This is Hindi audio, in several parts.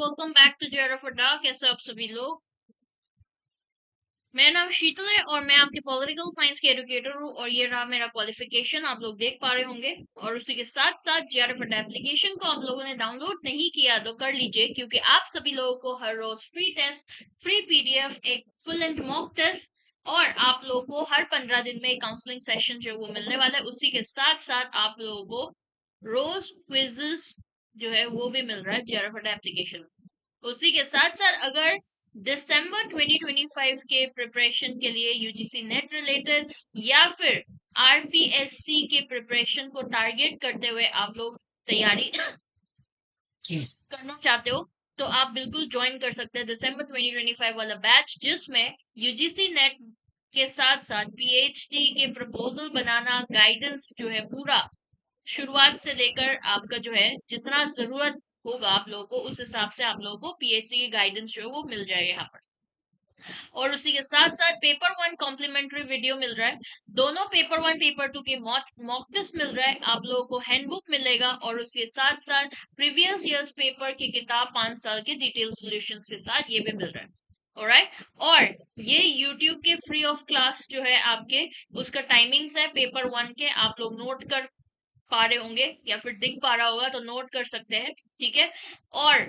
वेलकम बैक टू जेआरएफ अड्डा। कैसे हो आप सभी लोग। मेरा नाम शीतल है और मैं आपके पॉलिटिकल साइंस के एजुकेटर हूँ और ये रहा मेरा क्वालिफिकेशन, आप लोग देख पा रहे होंगे। और उसी के साथ साथ जेआरएफ अड्डा एप्लीकेशन को आप लोगों ने डाउनलोड नहीं किया तो कर लीजिए, क्योंकि आप सभी लोगों को हर रोज फ्री टेस्ट, फ्री पीडीएफ, एक फुल एंड मॉक टेस्ट और आप लोगों को हर 15 दिन में एक काउंसलिंग सेशन जो वो मिलने वाला है। उसी के साथ साथ आप लोगों को रोज क्विजेस जो है वो भी मिल रहा है जेआरएफ अड्डा एप्लीकेशन। उसी के साथ साथ अगर दिसंबर 2025 के प्रिपरेशन के लिए यूजीसी नेट रिलेटेड या फिर आरपीएससी के प्रिपरेशन को टारगेट करते हुए आप लोग तैयारी करना चाहते हो तो आप बिल्कुल ज्वाइन कर सकते हैं दिसंबर 2025 वाला बैच, जिसमें यूजीसी नेट के साथ साथ पीएचडी के प्रपोजल बनाना, गाइडेंस जो है पूरा शुरुआत से लेकर आपका जो है जितना जरूरत होगा आप लोगों को उस हिसाब से आप लोगों को पीएचडी की गाइडेंस जो है वो मिल जाएगा यहाँ पर। और उसी के साथ साथ पेपर वन कॉम्प्लीमेंट्री वीडियो मिल रहा है। दोनों पेपर वन पेपर टू के मॉक टेस्ट मिल रहा है, आप लोगों को हैंडबुक मिलेगा और उसके साथ साथ प्रीवियस ईयर्स पेपर की किताब 5 साल के डिटेल सॉल्यूशंस के साथ ये भी मिल रहा है। ऑलराइट, और ये YouTube के फ्री ऑफ क्लास जो है आपके, उसका टाइमिंग्स है पेपर वन के, आप लोग नोट कर पा रहे होंगे या फिर दिख पा रहा होगा तो नोट कर सकते हैं, ठीक है। और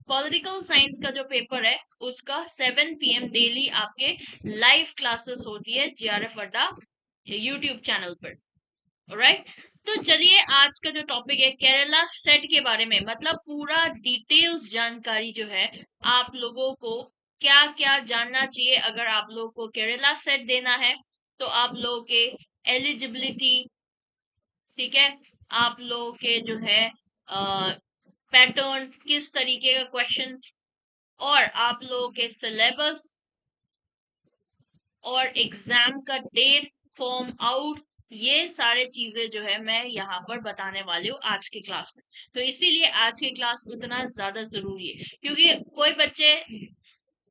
पॉलिटिकल साइंस का जो पेपर है उसका 7 PM डेली आपके लाइव क्लासेस होती है जेआरएफ अड्डा यूट्यूब चैनल पर। ऑलराइट, तो चलिए आज का जो टॉपिक है केरला सेट के बारे में, मतलब पूरा डिटेल्स जानकारी जो है आप लोगों को क्या क्या जानना चाहिए अगर आप लोगों को केरला सेट देना है। तो आप लोगों के एलिजिबिलिटी, ठीक है, आप लोगों के जो है पैटर्न, किस तरीके का क्वेश्चन, और आप लोगों के सिलेबस और एग्जाम का डेट, फॉर्म आउट, ये सारे चीजें जो है मैं यहाँ पर बताने वाली हूँ आज की क्लास में। तो इसीलिए आज की क्लास उतना ज्यादा जरूरी है, क्योंकि कोई बच्चे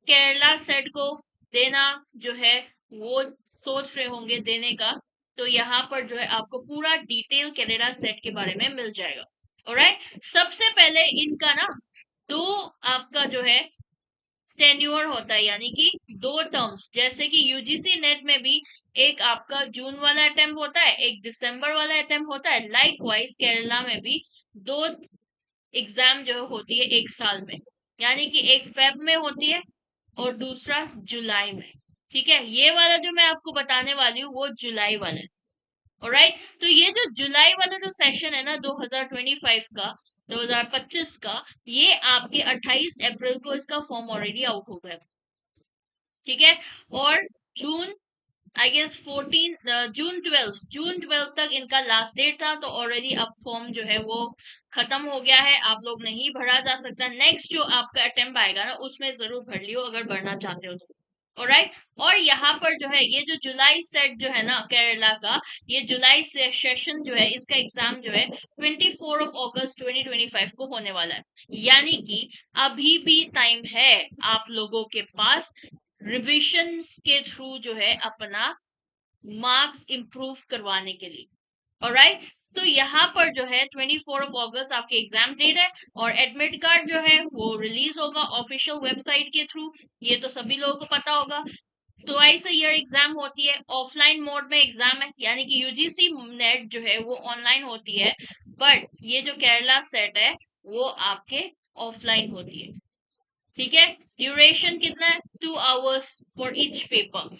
केरला सेट को देना जो है वो सोच रहे होंगे देने का, तो यहाँ पर जो है आपको पूरा डिटेल केरला सेट के बारे में मिल जाएगा। ऑलराइट, सबसे पहले इनका ना दो आपका जो है टेन्योर होता है, यानी कि 2 टर्म्स, जैसे कि यूजीसी नेट में भी एक आपका जून वाला अटेम्प्ट होता है, एक दिसंबर वाला अटेम्प्ट होता है। लाइकवाइज केरला में भी 2 एग्जाम जो होती है एक साल में, यानी कि एक फेब में होती है और दूसरा जुलाई में, ठीक है। ये वाला जो मैं आपको बताने वाली हूँ वो जुलाई वाला है। ऑलराइट, तो ये जो जुलाई वाला जो सेशन है ना 2025 का, 2025 का, ये आपके 28 अप्रैल को इसका फॉर्म ऑलरेडी आउट हो गया, ठीक है। और जून, आई गेस 14 जून 12 तक इनका लास्ट डेट था, तो ऑलरेडी अब फॉर्म जो है वो खत्म हो गया है, आप लोग नहीं भरा जा सकता। नेक्स्ट जो आपका अटेम्प्ट आएगा ना उसमें जरूर भर लियो अगर भरना चाहते हो तो। ऑलराइट, और यहाँ पर जो है ये जो जुलाई सेट जो है ना केरला का, ये जुलाई से सेशन जो है इसका एग्जाम जो है 24 अगस्त 2025 को होने वाला है, यानी कि अभी भी टाइम है आप लोगों के पास रिविजन के थ्रू जो है अपना मार्क्स इंप्रूव करवाने के लिए। ऑलराइट, तो यहाँ पर जो है 24 अगस्त आपके एग्जाम डेट है और एडमिट कार्ड जो है वो रिलीज होगा ऑफिशियल वेबसाइट के थ्रू, ये तो सभी लोगों को पता होगा। ट्वाइस अ ईयर एग्जाम होती है, ऑफलाइन मोड में एग्जाम है, यानी कि यूजीसी नेट जो है वो ऑनलाइन होती है, बट ये जो केरला सेट है वो आपके ऑफलाइन होती है, ठीक है। ड्यूरेशन कितना है, 2 hours for each paper,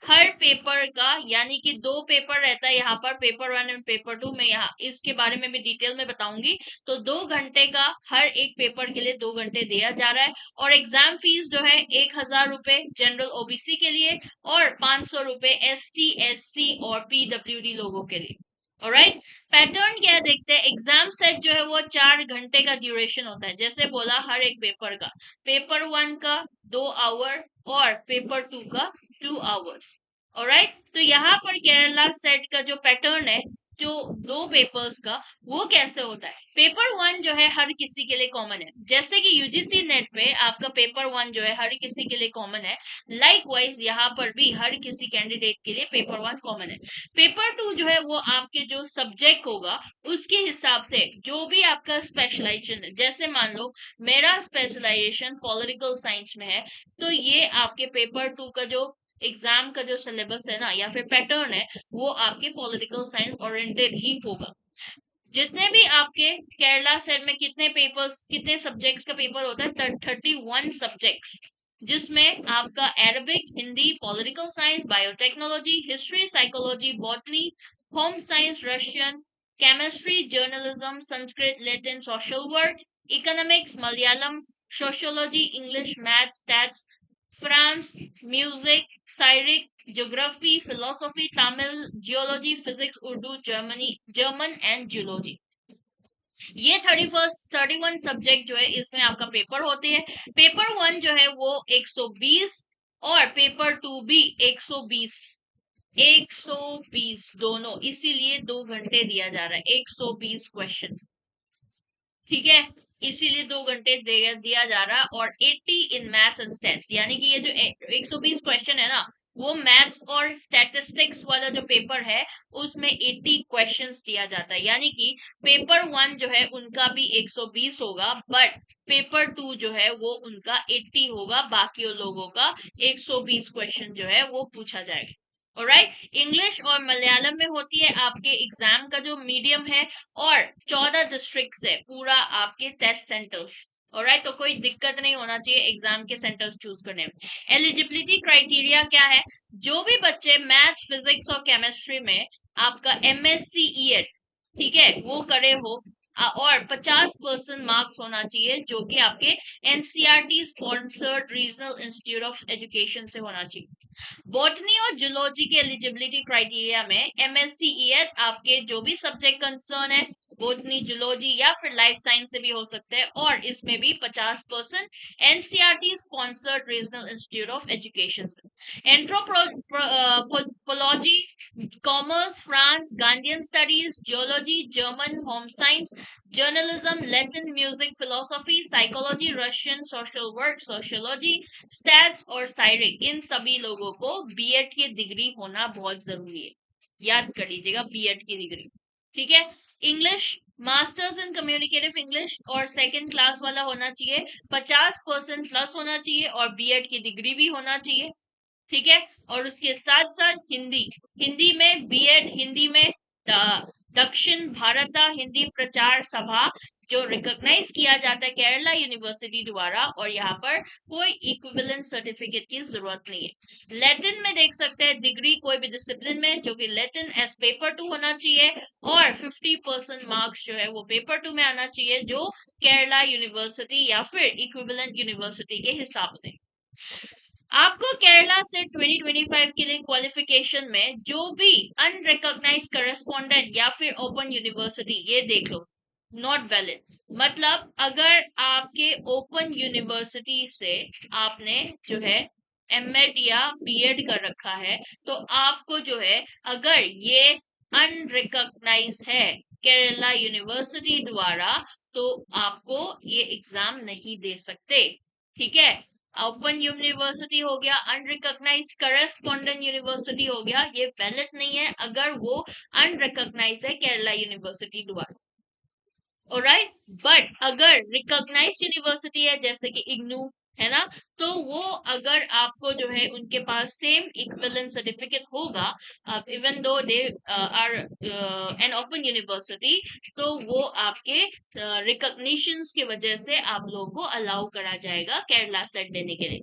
her paper का, यानी कि 2 पेपर रहता है यहाँ पर, paper one and paper two में, यहाँ इसके बारे में भी डिटेल में बताऊंगी। तो 2 घंटे का हर एक पेपर के लिए 2 घंटे दिया जा रहा है, और एग्जाम फीस जो है 1,000 रुपए जनरल ओबीसी के लिए और 500 रुपए ST SC और PWD लोगों के लिए। ऑलराइट, पैटर्न क्या है देखते हैं। एग्जाम सेट जो है वो 4 घंटे का ड्यूरेशन होता है, जैसे बोला हर एक पेपर का, पेपर वन का 2 आवर और पेपर टू का 2 आवर्स। ऑलराइट, तो यहाँ पर केरला सेट का जो पैटर्न है, जो 2 पेपर्स का, वो कैसे होता है। पेपर 1 जो है हर किसी के लिए कॉमन है, जैसे कि यूजीसी नेट पे आपका पेपर 1 जो है हर किसी के लिए कॉमन है, लाइकवाइज यहाँ पर भी हर किसी कैंडिडेट के लिए पेपर 1 कॉमन है। पेपर 2 जो है वो आपके जो सब्जेक्ट होगा उसके हिसाब से, जो भी आपका स्पेशलाइजेशन है, जैसे मान लो मेरा स्पेशलाइजेशन पॉलिटिकल साइंस में है, तो ये आपके पेपर 2 का जो एग्जाम का जो सिलेबस है ना, या फिर पैटर्न है, वो आपके पॉलिटिकल साइंस ओरिएंटेड ही होगा। जितने भी आपके केरला सेट में कितने पेपर्स, कितने सब्जेक्ट्स का पेपर होता है, 31 सब्जेक्ट्स, जिसमें आपका Arabic, Hindi, political science, biotechnology, history, psychology, botany, home science, Russian, chemistry, journalism, Sanskrit, Latin, social work, economics, Malayalam, sociology, English, maths, stats, France, music, Syriac, geography, philosophy, Tamil, geology, physics, Urdu, German and zoology. ये 31 सब्जेक्ट जो है इसमें आपका पेपर होते हैं। पेपर 1 जो है वो 120 और पेपर 2 भी 120, 120 दोनों, इसीलिए 2 घंटे दिया जा रहा है, 120 क्वेश्चन, ठीक है, इसीलिए 2 घंटे दिया जा रहा है। और 80 इन मैथ्स एंड स्टैट्स, यानी कि ये जो 120 क्वेश्चन है ना, वो मैथ्स और स्टैटिस्टिक्स वाला जो पेपर है उसमें 80 क्वेश्चंस दिया जाता है, यानी कि पेपर 1 जो है उनका भी 120 होगा, बट पेपर 2 जो है वो उनका 80 होगा, बाकी लोगों का 120 क्वेश्चन जो है वो पूछा जाएगा। ऑलराइट, इंग्लिश और मलयालम में होती है आपके एग्जाम का जो मीडियम है, और 14 डिस्ट्रिक्ट से पूरा आपके टेस्ट सेंटर्स। ऑलराइट, तो कोई दिक्कत नहीं होना चाहिए एग्जाम के सेंटर्स चूज करने में। एलिजिबिलिटी क्राइटेरिया क्या है, जो भी बच्चे मैथ्स, फिजिक्स और केमिस्ट्री में आपका एमएससी ईएड, ठीक है, वो करे हो, और 50% मार्क्स होना चाहिए, जो कि आपके NCERT sponsored regional institute of education से होना चाहिए। बॉटनी और जूलॉजी के एलिजिबिलिटी क्राइटेरिया में एमएससी आपके जो भी सब्जेक्ट कंसर्न है, बॉटनी, जूलॉजी या फिर लाइफ साइंस से भी हो सकते हैं, और इसमें भी 50% NCERT sponsored regional institute of education से। Anthropology, commerce, France, Gandhian studies, geology, German, home science, journalism, Latin, music, philosophy, psychology, Russian, social work, sociology, stats और साइरिक, इन सभी लोगों को बीएड की डिग्री होना बहुत जरूरी है, याद कर लीजिएगा, बीएड की डिग्री, ठीक है। English, masters in communicative English और सेकंड क्लास वाला होना चाहिए, 50% प्लस होना चाहिए, और बीएड की डिग्री भी होना चाहिए, ठीक है। और उसके साथ साथ हिंदी, हिंदी में बीएड, हिंदी में दक्षिण भारत हिंदी प्रचार सभा, जो रिकॉग्नाइज किया जाता है केरला यूनिवर्सिटी द्वारा, और यहाँ पर कोई इक्विवेलेंट सर्टिफिकेट की जरूरत नहीं है। लैटिन में देख सकते हैं डिग्री कोई भी डिसिप्लिन में, जो कि लैटिन एस पेपर 2 होना चाहिए, और 50% मार्क्स जो है वो पेपर 2 में आना चाहिए, जो केरला यूनिवर्सिटी या फिर इक्विवेलेंट यूनिवर्सिटी के हिसाब से। आपको केरला से 2025 के लिए क्वालिफिकेशन में जो भी अनरिकॉग्नाइज करस्पॉन्डेंट या फिर ओपन यूनिवर्सिटी, ये देख लो, नॉट वैलिड, मतलब अगर आपके ओपन यूनिवर्सिटी से आपने जो है एमएड या बीएड कर रखा है, तो आपको जो है, अगर ये अनरिकॉग्नाइज है केरला यूनिवर्सिटी द्वारा, तो आपको ये एग्जाम नहीं दे सकते, ठीक है। ओपन यूनिवर्सिटी हो गया, अनरिकॉग्नाइज करस्पॉन्डेंट यूनिवर्सिटी हो गया, ये वैलिड नहीं है अगर वो अनरिकॉग्नाइज है केरला यूनिवर्सिटी द्वारा। ऑलराइट, बट अगर रिकॉग्नाइज यूनिवर्सिटी है, जैसे कि इग्नू है ना, तो वो अगर आपको जो है उनके पास सेम इक्विवेलेंट सर्टिफिकेट होगा, even though they are an open university, तो वो आपके रिकॉग्निशंस की वजह से आप लोगों को अलाउ करा जाएगा केरला सेट देने के लिए।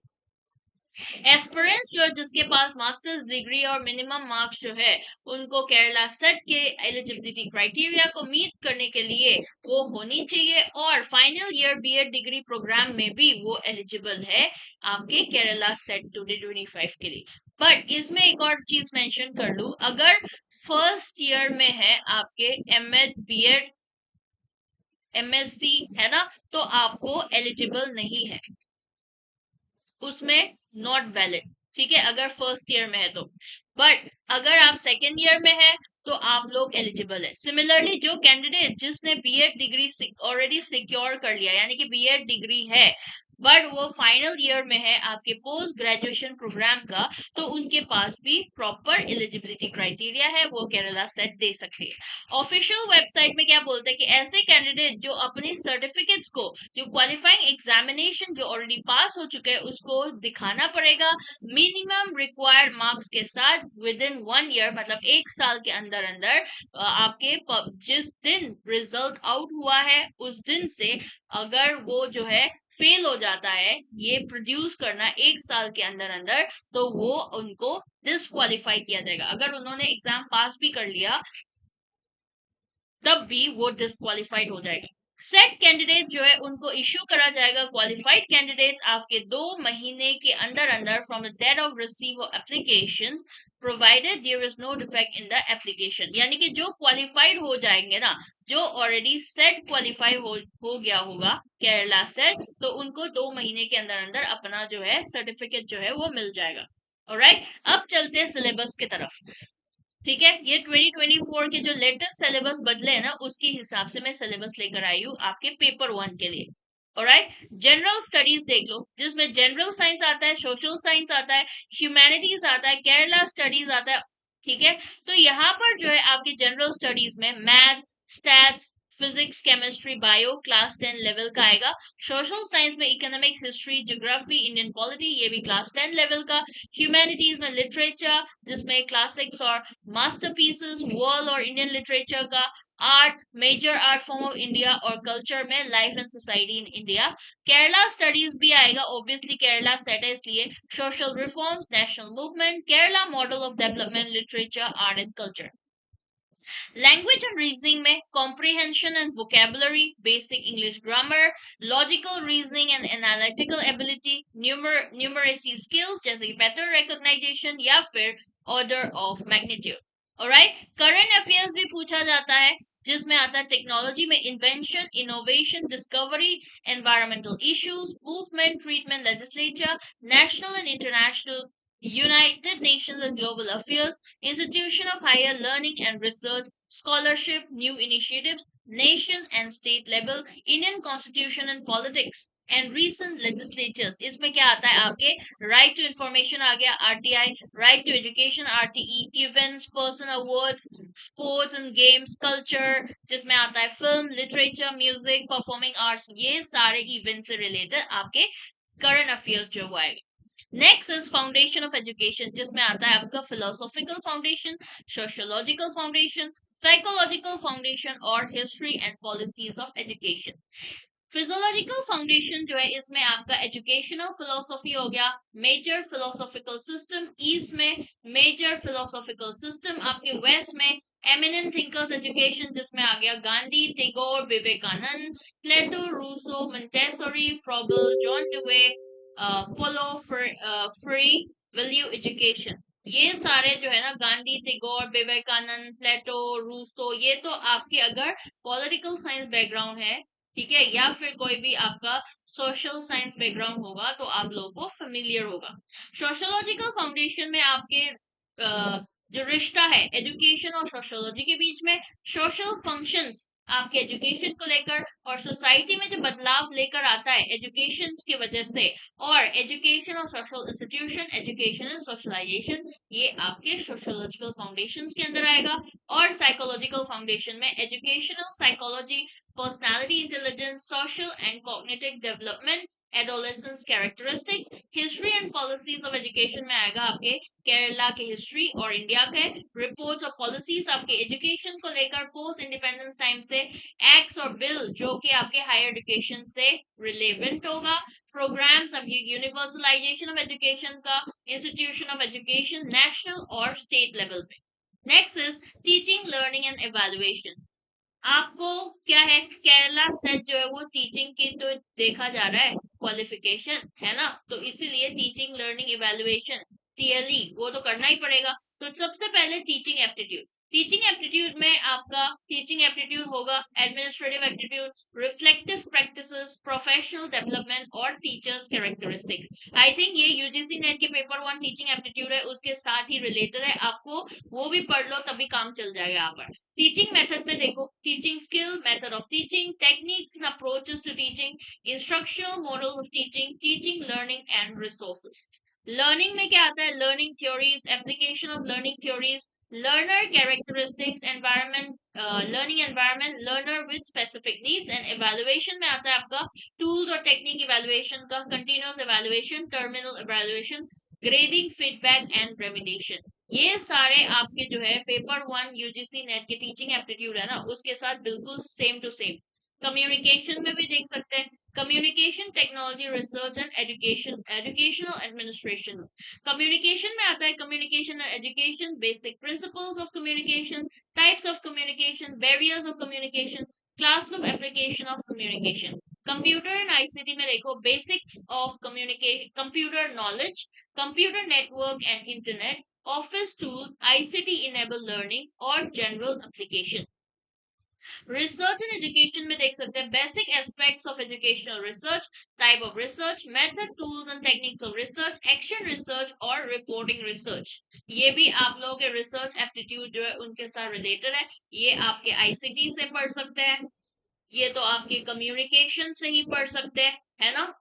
एस्पिरेंट्स जो जिसके पास मास्टर्स डिग्री और मिनिमम मार्क्स जो है, उनको केरला सेट के एलिजिबिलिटी क्राइटेरिया को मीट करने के लिए वो होनी चाहिए, और final year BEd degree program में भी वो एलिजिबल है आपके केरला सेट 2025 के लिए। बट इसमें एक और चीज मेंशन कर लू, अगर फर्स्ट ईयर में है आपके एमएड, बीएड, एमएससी है ना, तो आपको एलिजिबल नहीं है, उसमें नॉट वैलिड, ठीक है, अगर फर्स्ट ईयर में है तो। बट अगर आप सेकेंड ईयर में है तो आप लोग एलिजिबल है। सिमिलरली जो कैंडिडेट जिसने बीएड डिग्री ऑलरेडी सिक्योर कर लिया, यानी कि बीएड डिग्री है बट वो फाइनल ईयर में है आपके पोस्ट ग्रेजुएशन प्रोग्राम का, तो उनके पास भी प्रॉपर एलिजिबिलिटी क्राइटेरिया है, वो केरला सेट दे सकते हैं। ऑफिशियल वेबसाइट में क्या बोलते हैं कि ऐसे कैंडिडेट जो अपनी सर्टिफिकेट्स को, जो क्वालिफाइंग एग्जामिनेशन जो ऑलरेडी पास हो चुके हैं उसको दिखाना पड़ेगा मिनिमम रिक्वायर्ड मार्क्स के साथ विद इन 1 ईयर, मतलब 1 साल के अंदर अंदर आपके जिस दिन रिजल्ट आउट हुआ है उस दिन से अगर वो जो है फेल हो जाता है ये प्रोड्यूस करना 1 साल के अंदर अंदर, तो वो उनको डिस्क्वालीफाई किया जाएगा। अगर उन्होंने एग्जाम पास भी कर लिया तब भी वो डिस्क्वालीफाइड हो जाएगा। सेट कैंडिडेट जो है उनको इश्यू करा जाएगा क्वालिफाइड कैंडिडेट्स आपके 2 महीने के अंदर अंदर from the date of receive of application provided there is no defect in the application. यानी कि जो क्वालिफाइड हो जाएंगे ना, जो ऑलरेडी सेट क्वालिफाई हो गया होगा केरला सेट, तो उनको 2 महीने के अंदर अंदर अपना जो है सर्टिफिकेट जो है वो मिल जाएगा। ऑलराइट, अब चलते हैं सिलेबस की तरफ। ठीक है, ये 2024 के जो लेटेस्ट सिलेबस बदले हैं ना उसके हिसाब से मैं सिलेबस लेकर आई हूँ आपके पेपर 1 के लिए। ऑलराइट, जनरल स्टडीज देख लो जिसमें जनरल साइंस आता है, सोशल साइंस आता है, ह्यूमैनिटीज आता है, केरला स्टडीज आता है। ठीक है, तो यहाँ पर जो है आपकी जनरल स्टडीज में math, stats, physics, chemistry, bio class 10 level का आएगा। सोशल साइंस में economics, history, geography, Indian polity ये भी क्लास 10 लेवल का। ह्यूमैनिटीज में लिटरेचर जिसमें क्लासिक्स और मास्टरपीसेस, वर्ल्ड और इंडियन लिटरेचर का। Art, major art form of India और कल्चर में life and society in India. Kerala studies भी आएगा, ऑब्वियसली केरला सेट है इसलिए। Social reforms, national movement, Kerala model of development, literature, art and culture. Language and reasoning में comprehension and vocabulary, basic English grammar, logical reasoning and analytical ability, numeracy skills जैसे पैटर्न रिकॉग्नाइजेशन या फिर order of magnitude. Alright, current affairs भी पूछा जाता है जिसमें आता है टेक्नोलॉजी में invention, innovation, discovery, environmental issues, movement, treatment, legislature, national and international, United Nations and Global Affairs, Institution of Higher Learning and Research, Scholarship, New Initiatives, Nation and State Level, Indian Constitution and Politics, and Recent Legislatures। इसमें क्या आता है आपके राइट टू इंफॉर्मेशन आ गया RTI, right to education RTE, events, person awards, sports and games, culture जिसमें आता है film, literature, music, performing arts, ये सारे इवेंट से रिलेटेड आपके करंट अफेयर्स जो वो आएगा। Next is foundation of education जिसमें आता है आपका philosophical foundation, sociological foundation, psychological foundation और history and policies of education. Physiological foundation जो है इसमें आपका एजुकेशनल फिलोसॉफी हो गया, मेजर फिलोसॉफिकल सिस्टम ईस्ट में, मेजर फिलोसॉफिकल सिस्टम आपके वेस्ट में, एमिनेंट थिंकर्स एजुकेशन जिसमें आ गया Gandhi, Tagore, Vivekananda, Plato, Rousseau, Montessori, Froebel, John Dewey, Paulo, Freire value education. ये सारे जो है ना गांधी, टैगोर, विवेकानंद, प्लेटो, रूसो, ये तो आपके अगर पॉलिटिकल साइंस बैकग्राउंड है, ठीक है, या फिर कोई भी आपका सोशल साइंस बैकग्राउंड होगा तो आप लोगों को फेमिलियर होगा। सोशोलॉजिकल फाउंडेशन में आपके जो रिश्ता है एजुकेशन और सोशोलॉजी के बीच में, सोशल फंक्शंस आपके एजुकेशन को लेकर और सोसाइटी में जो बदलाव लेकर आता है एजुकेशन की वजह से, और एजुकेशन और social institution, education and socialization, ये आपके सोशोलॉजिकल फाउंडेशन के अंदर आएगा। और साइकोलॉजिकल फाउंडेशन में educational psychology, personality intelligence, social and cognitive development, adolescence characteristics, history and policies of education में आएगा आपके केरला के हिस्ट्री और इंडिया के रिपोर्ट्स और पॉलिसीज आपके एजुकेशन को लेकर पोस्ट इंडिपेंडेंस टाइम से, एक्ट्स और बिल जो कि आपके हायर एजुकेशन से रिलेवेंट होगा, प्रोग्राम्स अब यूनिवर्सलाइजेशन ऑफ एजुकेशन का, इंस्टीट्यूशन ऑफ एजुकेशन नेशनल और स्टेट लेवल पे। Next is teaching, learning and evaluation. आपको क्या है केरला सेट जो है वो टीचिंग की तो देखा जा रहा है क्वालिफिकेशन है ना, तो इसीलिए टीचिंग, लर्निंग, इवेल्युएशन, टीएलई वो तो करना ही पड़ेगा। तो सबसे पहले टीचिंग एप्टीट्यूड, टीचिंग एप्टीट्यूड में आपका टीचिंग एप्टीट्यूड होगा administrative aptitude, reflective practices, professional development और टीचर्स कैरेक्टरिस्टिक्स। आई थिंक ये यूजीसी नेट के पेपर 1 टीचिंग एप्टीट्यूड है, उसके साथ ही रिलेटेड है, आपको वो भी पढ़ लो तभी काम चल जाएगा यहाँ पर। टीचिंग मेथड में देखो, teaching skill, method of teaching, techniques and approaches to teaching, instructional model of teaching, teaching learning and resources. Learning में क्या आता है, learning theories, application of learning theories, learner characteristics, environment, learning environment, learner with specific needs, and evaluation में आता है आपका tools और technique evaluation का, continuous evaluation, terminal evaluation, grading, feedback and remediation। ये सारे आपके जो है पेपर 1 यूजीसी नेट के टीचिंग एप्टीट्यूड है ना, उसके साथ बिल्कुल सेम टू सेम। कम्युनिकेशन में भी देख सकते हैं, communication technology research and education, educational administration. Communication में आता है communication and education, basic principles of communication, types of communication, barriers of communication, classroom application of communication. Computer and ICT में देखो, basics of communication, computer knowledge, computer network and internet, office tool, ICT enable learning और general application. Research in education में देख सकते हैं, basic aspects of educational research, type of research, method, tools and techniques of research, action research और रिपोर्टिंग रिसर्च। ये भी आप लोगों के रिसर्च एप्टीट्यूड जो है उनके साथ रिलेटेड है, ये आपके आईसीटी से पढ़ सकते हैं, ये तो आपके कम्युनिकेशन से ही पढ़ सकते हैं, है ना।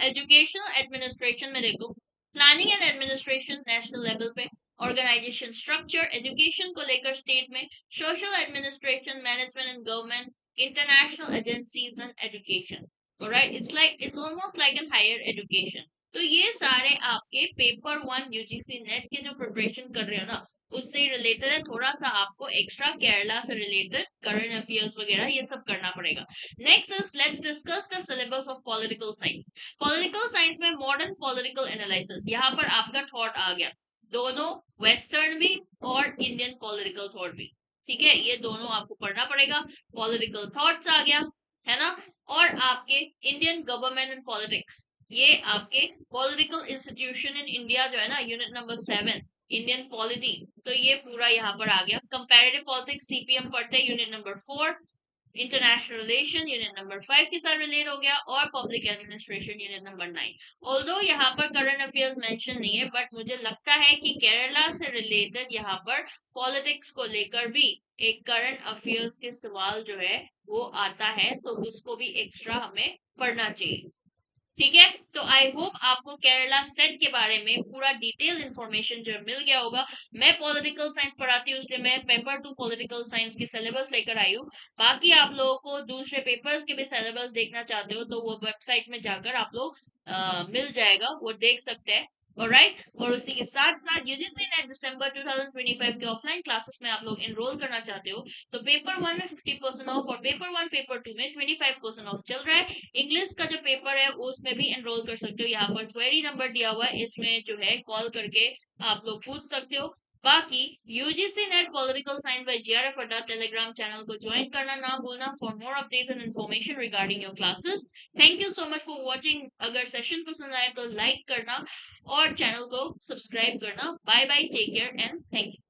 एजुकेशनल एडमिनिस्ट्रेशन में देखो, planning and administration national level पे, ऑर्गेनाइजेशन स्ट्रक्चर एजुकेशन को लेकर स्टेट में, social administration, management and government, international agencies and education. Alright, it's almost like an higher education. तो ये सारे आपके पेपर 1 यूजीसी नेट के जो प्रिपरेशन कर रहे हो ना, उससे रिलेटेड है। थोड़ा सा आपको एक्स्ट्रा केरला से रिलेटेड करंट अफेयर्स वगैरह ये सब करना पड़ेगा। Next is let's discuss the syllabus of political science. Political science में मॉडर्न पॉलिटिकल एनालिसिस, यहाँ पर आपका थॉट आ गया, दोनों वेस्टर्न भी और इंडियन पॉलिटिकल थॉट भी, ठीक है, ये दोनों आपको पढ़ना पड़ेगा। पॉलिटिकल थॉट्स आ गया, है ना, और आपके इंडियन गवर्नमेंट एंड पॉलिटिक्स, ये आपके पॉलिटिकल इंस्टीट्यूशन इन इंडिया जो है ना, यूनिट नंबर 7, इंडियन पॉलिटी, तो ये पूरा यहाँ पर आ गया। कंपैरेटिव पॉलिटिक्स सीपीएम पढ़ते हैं, unit number 4, international relation unit number 5 के साथ रिलेट हो गया, और public administration unit number 9। Although यहाँ पर करंट अफेयर्स मेंशन नहीं है, बट मुझे लगता है कि केरला से रिलेटेड यहाँ पर पॉलिटिक्स को लेकर भी एक करंट अफेयर्स के सवाल जो है वो आता है, तो उसको भी एक्स्ट्रा हमें पढ़ना चाहिए, ठीक है। तो आई होप आपको केरला सेट के बारे में पूरा डिटेल इंफॉर्मेशन जो मिल गया होगा। मैं पॉलिटिकल साइंस पढ़ाती हूँ, इसलिए मैं पेपर 2 पॉलिटिकल साइंस की सिलेबस लेकर आई हूँ। बाकी आप लोगों को दूसरे पेपर्स के भी सिलेबस देखना चाहते हो तो वो वेबसाइट में जाकर आप लोग मिल जाएगा, वो देख सकते हैं। ऑलराइट, और उसी के साथ साथ यूजीसी नेट दिसंबर 2025 के ऑफलाइन क्लासेस में आप लोग एनरोल करना चाहते हो तो पेपर 1 में 50% ऑफ और पेपर 1 पेपर 2 में 25% ऑफ चल रहा है। इंग्लिश का जो पेपर है उसमें भी एनरोल कर सकते हो, यहाँ पर क्वेरी नंबर दिया हुआ है, इसमें जो है कॉल करके आप लोग पूछ सकते हो। बाकी UGC net political science by GRF अड्डा टेलीग्राम चैनल को ज्वाइन करना ना भूलना for more updates and information regarding your classes. Thank you so much for watching. अगर सेशन पसंद आए तो लाइक करना और चैनल को सब्सक्राइब करना। Bye bye, take care and thank you.